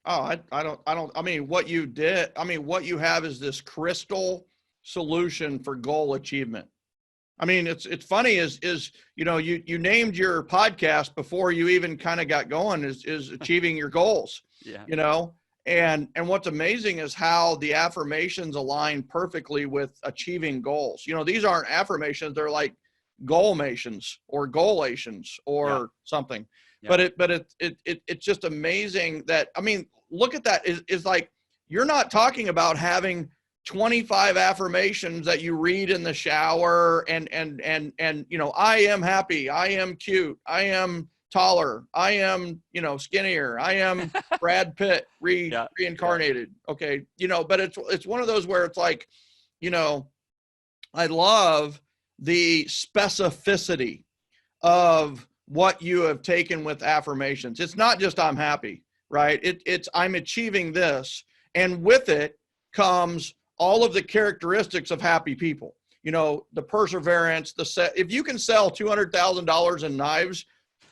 Oh, I mean, what you did, I mean, what you have is this crystal solution for goal achievement. I mean, it's funny is, you know, you named your podcast before you even kind of got going is achieving your goals, yeah. You know, and what's amazing is how the affirmations align perfectly with achieving goals. You know, these aren't affirmations. They're like goalmations or goalations or something, yeah. But it's just amazing that, I mean, look at that is like, you're not talking about having 25 affirmations that you read in the shower and you know, I am happy, I am cute, I am taller, I am, you know, skinnier, I am Brad Pitt reincarnated. Okay. You know, but it's one of those where it's like, you know, I love the specificity of what you have taken with affirmations. It's not just I'm happy, right? It's I'm achieving this, and with it comes all of the characteristics of happy people. You know, the perseverance, if you can sell $200,000 in knives,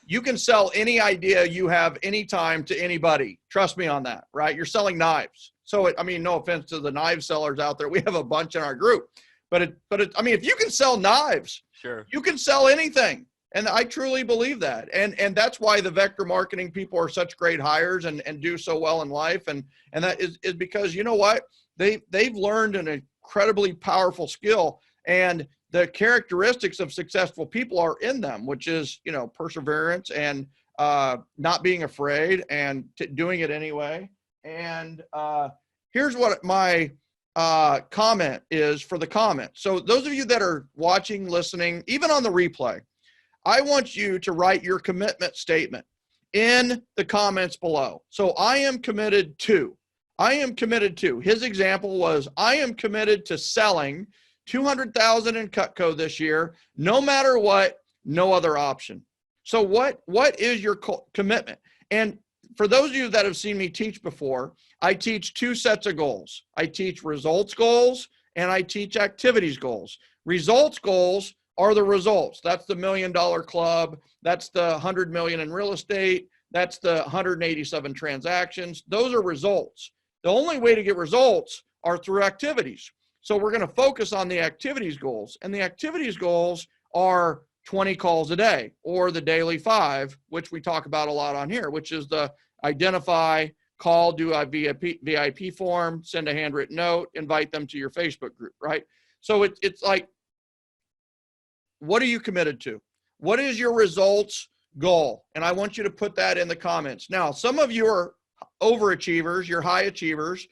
you can sell any idea you have anytime to anybody. Trust me on that, right? You're selling knives. So, I mean, no offense to the knife sellers out there. We have a bunch in our group, but I mean, if you can sell knives, sure, you can sell anything. And I truly believe that. And that's why the vector marketing people are such great hires and do so well in life. And that is because, you know what? They've learned an incredibly powerful skill, and the characteristics of successful people are in them, which is, you know, perseverance and not being afraid and doing it anyway. And here's what my comment is for the comment. So those of you that are watching, listening, even on the replay, I want you to write your commitment statement in the comments below. So I am committed to. His example was, I am committed to selling 200,000 in Cutco this year, no matter what, no other option. So what is your commitment? And for those of you that have seen me teach before, I teach two sets of goals. I teach results goals and I teach activities goals. Results goals are the results. That's the $1 million club. That's the 100 million in real estate. That's the 187 transactions. Those are results. The only way to get results are through activities. So we're going to focus on the activities goals, and the activities goals are 20 calls a day, or the daily 5, which we talk about a lot on here, which is the identify, call, do a VIP form, send a handwritten note, invite them to your Facebook group, right? So it's like, what are you committed to? What is your results goal? And I want you to put that in the comments. Now, some of you are overachievers, you're high achievers.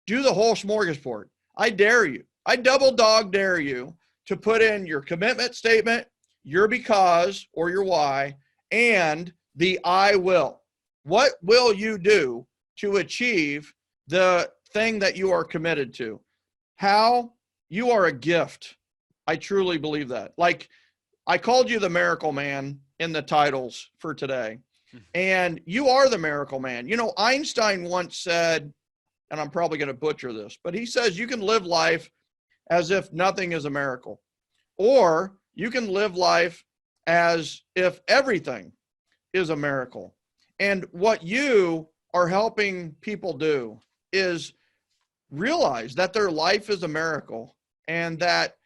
Do the whole smorgasbord. I dare you. I double dog dare you to put in your commitment statement, your because or your why, and the I will. What will you do to achieve the thing that you are committed to? How? You are a gift. I truly believe that. Like, I called you the miracle man in the titles for today, and you are the miracle man. You know, Einstein once said, and I'm probably going to butcher this, but he says you can live life as if nothing is a miracle, or you can live life as if everything is a miracle. And what you are helping people do is realize that their life is a miracle and that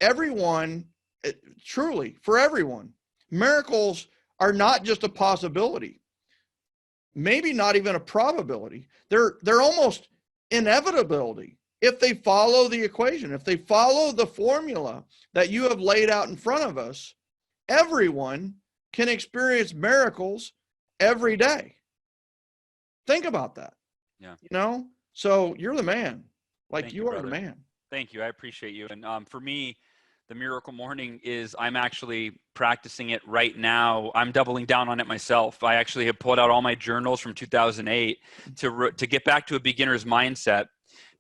everyone, truly for everyone, miracles are not just a possibility, maybe not even a probability. They're almost inevitability if they follow the equation, if they follow the formula that you have laid out in front of us. Everyone can experience miracles every day. Think about that. Yeah. You know, so you're the man. Like, Thank you you, are the brother. man. Thank you. I appreciate you. And for me, the miracle morning is I'm actually practicing it right now. I'm doubling down on it myself. I actually have pulled out all my journals from 2008 to get back to a beginner's mindset,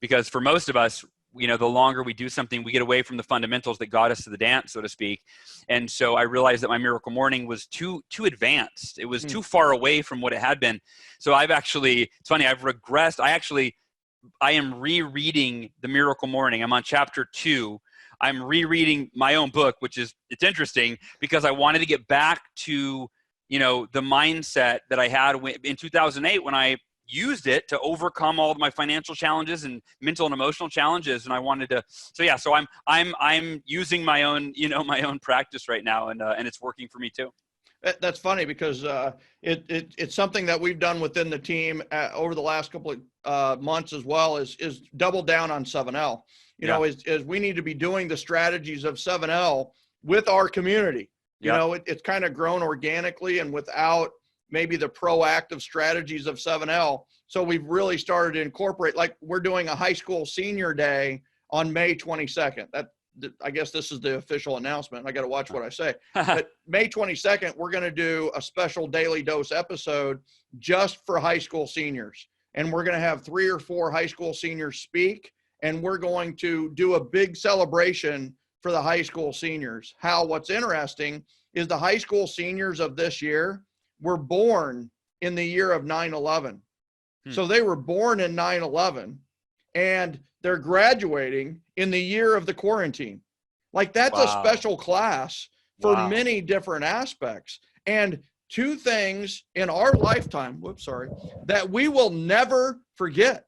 because for most of us, you know, the longer we do something, we get away from the fundamentals that got us to the dance, so to speak. And so I realized that my miracle morning was too advanced. It was too far away from what it had been. So I've actually, it's funny, I've regressed. I am rereading the miracle morning. I'm on chapter 2. I'm rereading my own book, it's interesting because I wanted to get back to, you know, the mindset that I had in 2008 when I used it to overcome all of my financial challenges and mental and emotional challenges. And I wanted to, so I'm using my own, you know, my own practice right now. And it's working for me too. That's funny because it's something that we've done within the team over the last couple of months as well, is double down on 7L. You know, is we need to be doing the strategies of 7L with our community. You know, it's kind of grown organically and without maybe the proactive strategies of 7L. So we've really started to incorporate, like we're doing a high school senior day on May 22nd. I guess this is the official announcement. I got to watch what I say. But May 22nd, we're going to do a special Daily Dose episode just for high school seniors. And we're going to have 3 or 4 high school seniors speak. And we're going to do a big celebration for the high school seniors. What's interesting is the high school seniors of this year were born in the year of 9/11. So they were born in 9/11 and they're graduating in the year of the quarantine. Like, that's a special class for many different aspects. And 2 things in our lifetime, that we will never forget.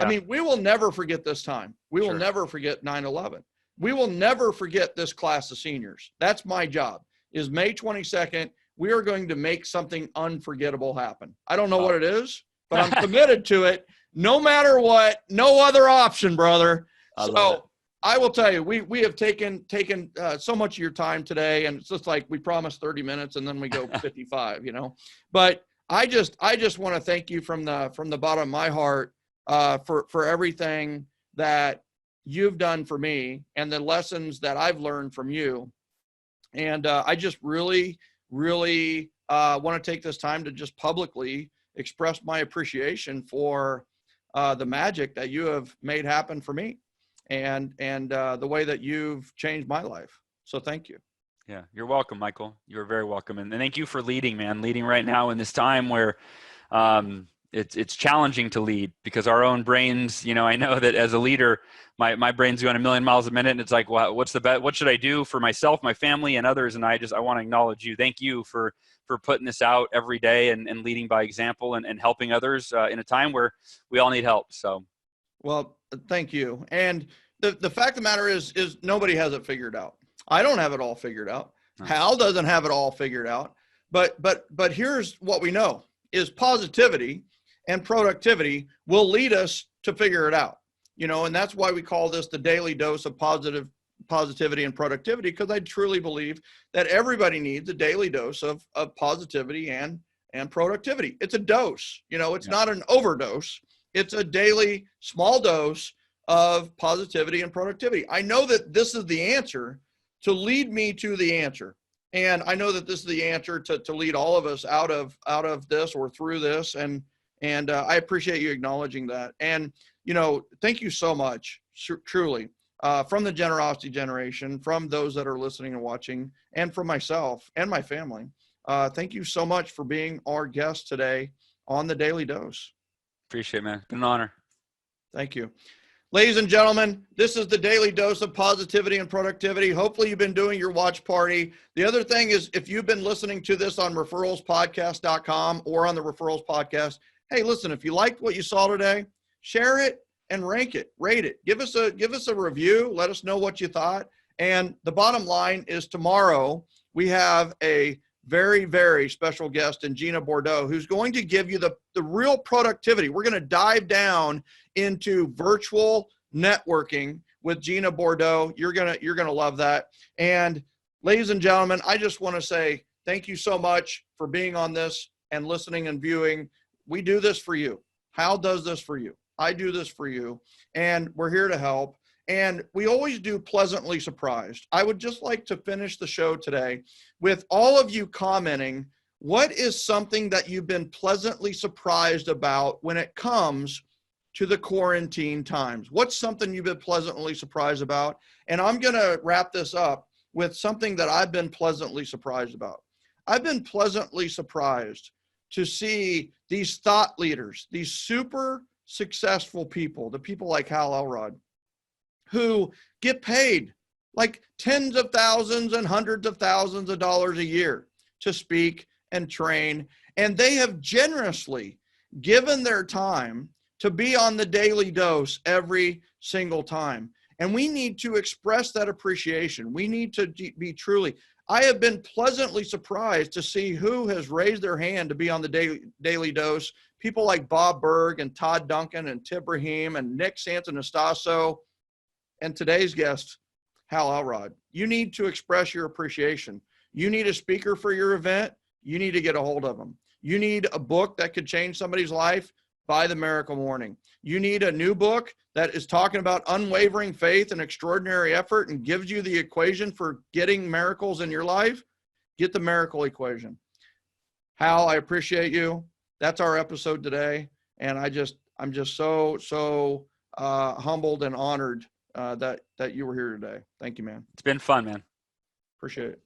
I mean, we will never forget this time. We will never forget 9/11. We will never forget this class of seniors. That's my job, is May 22nd. We are going to make something unforgettable happen. I don't know what it is, but I'm committed to it. No matter what, no other option, brother. So I will tell you, we have taken so much of your time today, and it's just like we promised 30 minutes and then we go 55, you know. But I just want to thank you from the bottom of my heart for everything that you've done for me and the lessons that I've learned from you. And I just really want to take this time to just publicly express my appreciation for the magic that you have made happen for me and the way that you've changed my life. So thank you. Yeah, you're welcome, Michael. You're very welcome. And thank you for leading, man, leading right now in this time where it's challenging to lead, because our own brains, you know, I know that as a leader, my brain's going a million miles a minute, and it's like, well, what should I do for myself, my family, and others? And I want to acknowledge you. Thank you for putting this out every day and leading by example and helping others in a time where we all need help. So, well, thank you. And the fact of the matter is nobody has it figured out. I don't have it all figured out. No. Hal doesn't have it all figured out. But here's what we know is positivity and productivity will lead us to figure it out. You know, and that's why we call this the daily dose of positivity and productivity, because I truly believe that everybody needs a daily dose of positivity and productivity. It's a dose, you know, it's not an overdose. It's a daily small dose of positivity and productivity. I know that this is the answer to lead me to the answer. And I know that this is the answer to lead all of us out of this or through this. And I appreciate you acknowledging that. And, you know, thank you so much, truly, from the generosity generation, from those that are listening and watching, and from myself and my family. Thank you so much for being our guest today on the Daily Dose. Appreciate it, man. It's been an honor. Thank you. Ladies and gentlemen, this is the Daily Dose of Positivity and Productivity. Hopefully you've been doing your watch party. The other thing is, if you've been listening to this on referralspodcast.com or on the Referrals podcast, hey, listen, if you liked what you saw today, share it and rank it, rate it. Give us a review. Let us know what you thought. And the bottom line is tomorrow we have a very, very special guest in Gina Bordeaux, who's going to give you the real productivity. We're going to dive down into virtual networking with Gina Bordeaux. You're going to love that. And ladies and gentlemen, I just want to say thank you so much for being on this and listening and viewing. We do this for you. Hal does this for you. I do this for you. And we're here to help. And we always do pleasantly surprised. I would just like to finish the show today with all of you commenting, what is something that you've been pleasantly surprised about when it comes to the quarantine times? What's something you've been pleasantly surprised about? And I'm going to wrap this up with something that I've been pleasantly surprised about. I've been pleasantly surprised to see these thought leaders, these super successful people, the people like Hal Elrod, who get paid like tens of thousands and hundreds of thousands of dollars a year to speak and train. And they have generously given their time to be on the Daily Dose every single time. And we need to express that appreciation. We need to be truly, I have been pleasantly surprised to see who has raised their hand to be on the Daily Dose. People like Bob Berg and Todd Duncan and Tib Rahim and Nick Santanastasso. And today's guest, Hal Elrod. You need to express your appreciation. You need a speaker for your event. You need to get a hold of them. You need a book that could change somebody's life. Buy The Miracle Morning. You need a new book that is talking about unwavering faith and extraordinary effort and gives you the equation for getting miracles in your life. Get the Miracle Equation. Hal, I appreciate you. That's our episode today. And I'm just so humbled and honored that you were here today. Thank you, man. It's been fun, man. Appreciate it.